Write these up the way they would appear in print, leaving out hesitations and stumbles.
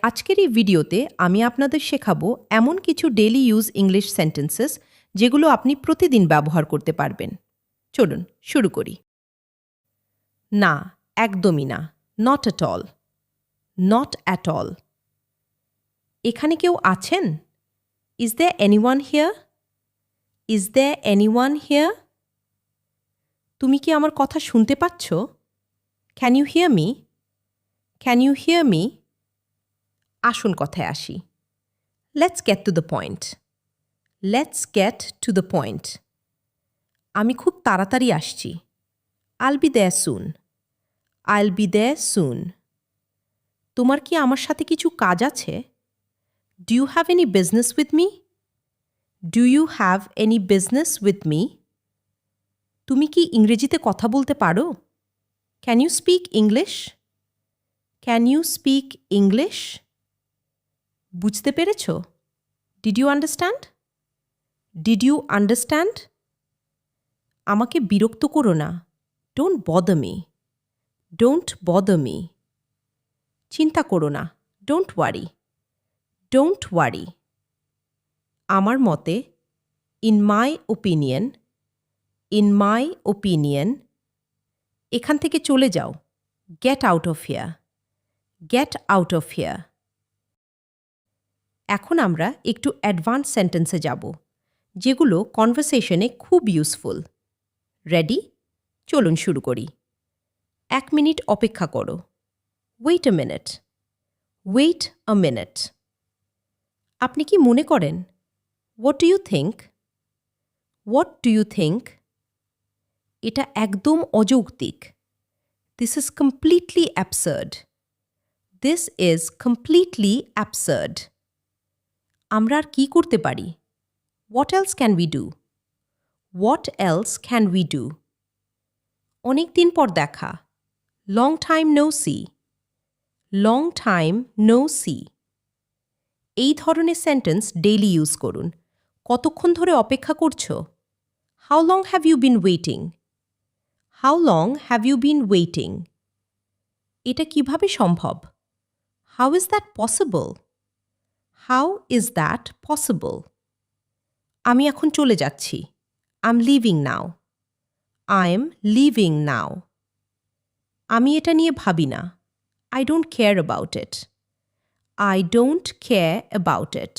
আজকের এই ভিডিওতে আমি আপনাদের শেখাবো এমন কিছু ডেইলি ইউজ ইংলিশ সেন্টেন্সেস যেগুলো আপনি প্রতিদিন ব্যবহার করতে পারবেন। চলুন শুরু করি। না, একদমই না, not at all. Not at all. এখানে কেউ আছেন? Is there anyone here? Is there anyone here? তুমি কি আমার কথা শুনতে পাচ্ছ? Can you hear me? Can you hear me? আসুন কথায় আসি। Let's get to the point. Let's get to the point. আমি খুব তাড়াতাড়ি আসছি। আইল বি দেয়ার সুন। আইল বি দেয়ার সুন। তোমার কি আমার সাথে কিছু কাজ আছে? Do you have any business with me? Do you have any business with me? তুমি কি ইংরেজিতে কথা বলতে পারো? Can you speak English? Can you speak English? বুঝতে পেরেছ? Did you understand? Did you understand? আমাকে বিরক্ত করো না। Don't bother me. Don't bother me. চিন্তা করো না। Don't worry. Don't worry. আমার মতে, in my opinion, in my opinion, এখান থেকে চলে যাও। Get out of here. Get out of here. এখন আমরা একটু অ্যাডভান্স সেন্টেন্সে যাব, যেগুলো কনভারসেশনে খুব ইউজফুল। রেডি? চলুন শুরু করি। 1 মিনিট অপেক্ষা করো। Wait a minute. Wait a minute. আপনি কি মনে করেন? What do you think? What do you think? এটা একদম অযৌক্তিক। This is completely absurd. This is completely absurd. আমরা আর কি করতে পারি? What else can we do? What else can we do? অনেক দিন পর দেখা। Long time no see. Long time no see. এই ধরনের সেন্টেন্স ডেইলি ইউজ করুন। কতক্ষণ ধরে অপেক্ষা করছো? How long have you been waiting? How long have you been waiting? এটা কিভাবে সম্ভব? How is that possible? How is that possible? আমি এখন চলে যাচ্ছি। I am leaving now. I am leaving now. আমি এটা নিয়ে ভাবি না। I don't care about it. I don't care about it.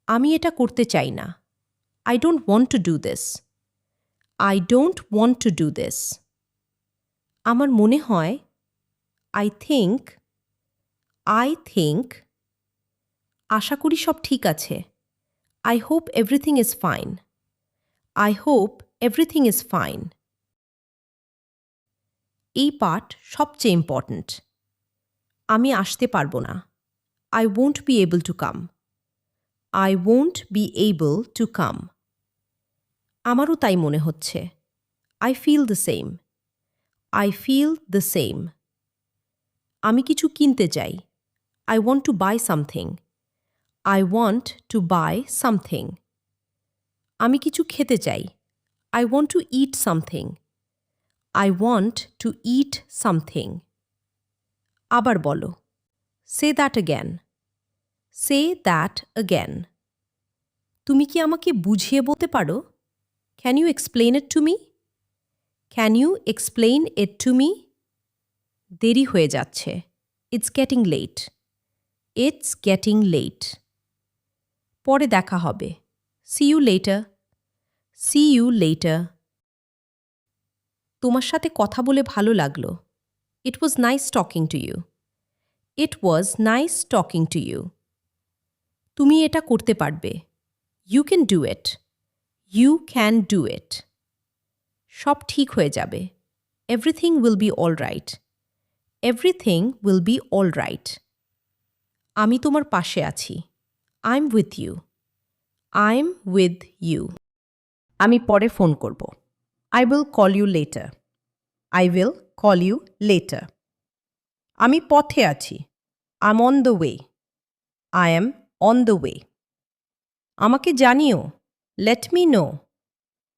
আমি এটা করতে চাই না। I don't want to do this. I don't want to do this. আমার মনে হয়, আই থিঙ্ক, আই থিঙ্ক। আশা করি সব ঠিক আছে। I hope everything is fine. I hope everything is fine. এই পার্ট সবচেয়ে ইম্পর্ট্যান্ট। আমি আসতে পারবো না। I won't be able to come. I won't be able to come. আমারও তাই মনে হচ্ছে। I feel the same. I feel the same. আমি কিছু কিনতে চাই। I want to buy something. I want to buy something. আমি কিছু খেতে চাই। I want to eat something. I want to eat something. আবার বলো। Say that again. Say that again. তুমি কি আমাকে বুঝিয়ে বলতে পারো? Can you explain it to me? Can you explain it to me? দেরি হয়ে যাচ্ছে। It's getting late. It's getting late. পরে দেখা হবে। See you later. See you later. তোমার সাথে কথা বলে ভালো লাগলো। It was nice talking to you. It was nice talking to you. তুমি এটা করতে পারবে। You can do it. You can do it. সব ঠিক হয়ে যাবে। Everything will be all right. Everything will be all right. আমি তোমার পাশে আছি। I am with you. I am with you. আমি পরে ফোন করব। I will call you later. I will call you later. আমি পথে আছি। I am on the way. I am on the way. আমাকে জানিও। Let me know.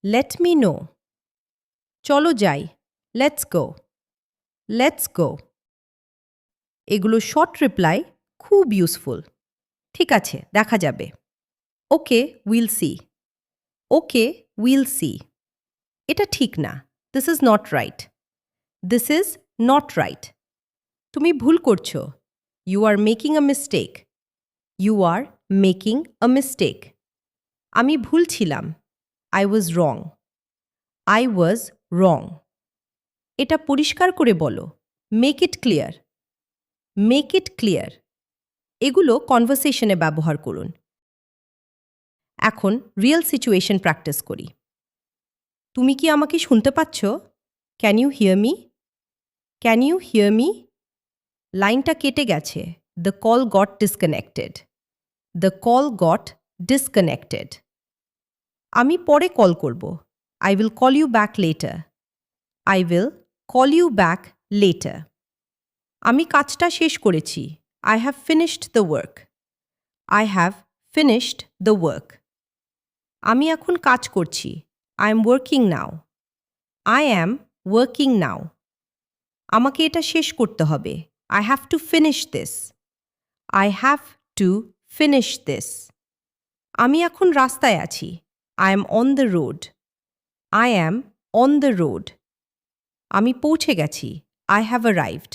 Let me know. চলো যাই। Let's go. Let's go. এগুলো short reply খুব useful. ঠিক আছে, দেখা যাবে। Okay, will see. Okay, will see. এটা ঠিক না। This is not right. This is not right. তুমি ভুল করছো। You are making a mistake. You are making a mistake. আমি ভুল ছিলাম। I was wrong. I was wrong. এটা পরিষ্কার করে বলো। Make it clear. Make it clear. এগুলো কনভারসেশনে ব্যবহার করুন। এখন রিয়েল সিচুয়েশন প্র্যাকটিস করি। তুমি কি আমাকে শুনতে পাচ্ছ? Can you hear me? Can you hear me? লাইনটা কেটে গেছে। The call got disconnected. The call got disconnected. আমি পরে কল করব। I will call you back later. I will call you back later. আমি কাজটা শেষ করেছি। I have finished the work. I have finished the work. আমি এখন কাজ করছি। I am working now. I am working now. আমাকে এটা শেষ করতে হবে। I have to finish this. I have to finish this. আমি এখন রাস্তায় আছি। I am on the road. I am on the road. আমি পৌঁছে গেছি। I have arrived.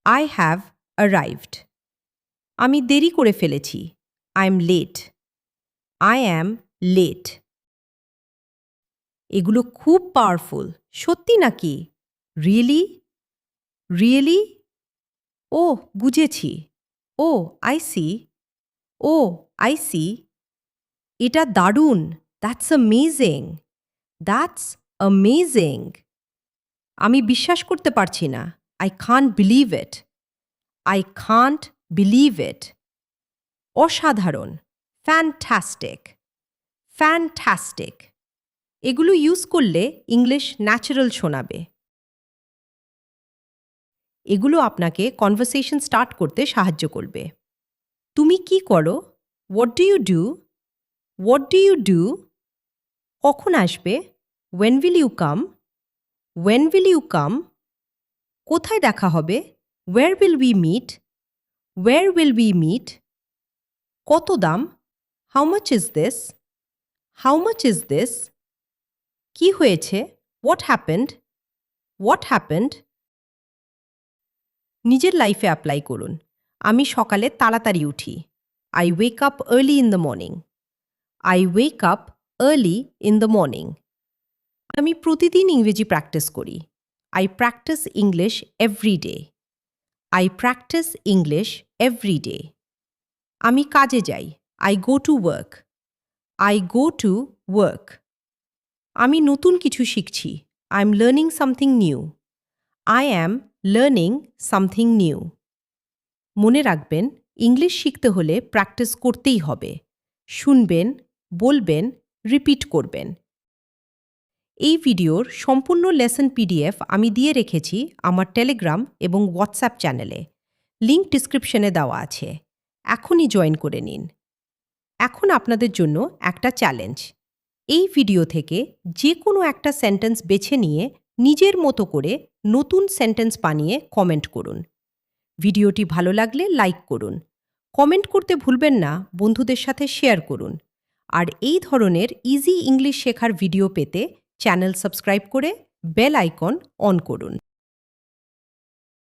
I have arrived. আমি দেরি করে ফেলেছি। I am late. I am late. এগুলো খুব পাওয়ারফুল। সত্যি নাকি? রিয়েলি? রিয়েলি? ও, বুঝেছি। Oh, I see. Oh, I see. এটা দারুণ। That's amazing. That's amazing. আমি বিশ্বাস করতে পারছি না। I can't believe it. I can't believe it. অসাধারণ। ফ্যান্টাস্টিক। ফ্যান্টাস্টিক। এগুলো ইউজ করলে ইংলিশ ন্যাচারাল শোনাবে। এগুলো আপনাকে কনভারসেশন স্টার্ট করতে সাহায্য করবে। তুমি কি করো? What do you do? What do you do? কখন আসবে? When will you come? When will you come? কোথায় দেখা হবে? Where will we meet? Where will we meet? কত দাম? How much is this? How much is this? কি হয়েছে? What happened? What happened? নিজের লাইফে অ্যাপ্লাই করুন। আমি সকালে তাড়াতাড়ি উঠি। I wake up early in the morning. I wake up early in the morning. আমি প্রতিদিন ইংরেজি প্র্যাকটিস করি। I practice English every day. I practice English every day. আমি কাজে যাই। I go to work. I go to work. আমি নতুন কিছু শিখছি। I am learning something new. I am learning something new. মনে রাখবেন, ইংলিশ শিখতে হলে প্র্যাকটিস করতেই হবে। শুনবেন, বলবেন, রিপিট করবেন। এই ভিডিওর সম্পূর্ণ লেসন পিডিএফ আমি দিয়ে রেখেছি আমার টেলিগ্রাম এবং হোয়াটসঅ্যাপ চ্যানেলে। লিংক ডিসক্রিপশনে দেওয়া আছে। এখনই জয়েন করে নিন। এখন আপনাদের জন্য একটা চ্যালেঞ্জ। এই ভিডিও থেকে যে কোনো একটা সেন্টেন্স বেছে নিয়ে নিজের মতো করে নতুন সেন্টেন্স বানিয়ে কমেন্ট করুন। ভিডিওটি ভালো লাগলে লাইক করুন। কমেন্ট করতে ভুলবেন না, বন্ধুদের সাথে শেয়ার করুন। আর এই ধরনের ইজি ইংলিশ শেখার ভিডিও পেতে চ্যানেল সাবস্ক্রাইব করে বেল আইকন অন করুন।